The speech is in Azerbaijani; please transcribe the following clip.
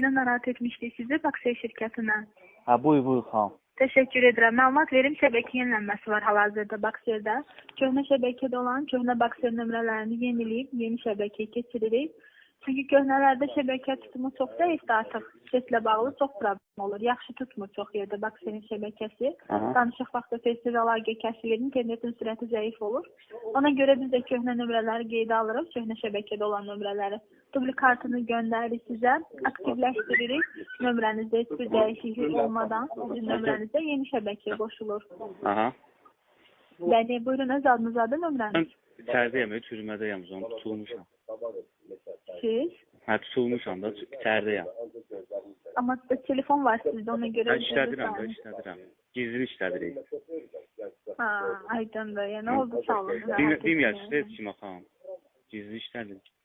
Narahat etmişdik sizi Baksel şirkətinə. Ha, buyur xanım. Təşəkkür edirəm. Məlumat verim, şəbəkə yenilənməsi var hal-hazırda Bakseldə. Köhnə şəbəkədə olan köhnə Baksel nömrələrini yeniləyib, yeni şəbəkəyə keçiririk. Çünki köhnələrdə şəbəkə tutumu çox dəyişdi artıq. Seslə bağlı çox problem olur. Yaxşı tutmur çox yerdə Bakselin şəbəkəsi. Danışıq vaxtı tez-tez əlaqə kəsilir, internetin sürəti zəif olur. Ona görə biz də köhnə nömrələri qeydə alırıq, köhnə şəbəkədə olan nömrələri. Dubli kartını göndəririk sizə, aktivləşdiririk. Nömrənizdə heç bir dəyişiklik olmadan sizin nömrənizdə yeni şəbəkəyə qoşulur. Aha. Bəli, buyurun, öz adınız adı nömrəniz. Mən içəridəyəm, türmədəyəm, tutulmuşam. Siz? Hə, tutulmuşam da, içəridəyəm. Amma telefon var sizdə, ona görə... İşlədirəm. Gizli işlədirik. Ha, aydındır. Yəni oldu, sağ olun. Bilməyəcək, heç kimə xanım. Gizli işlədirik.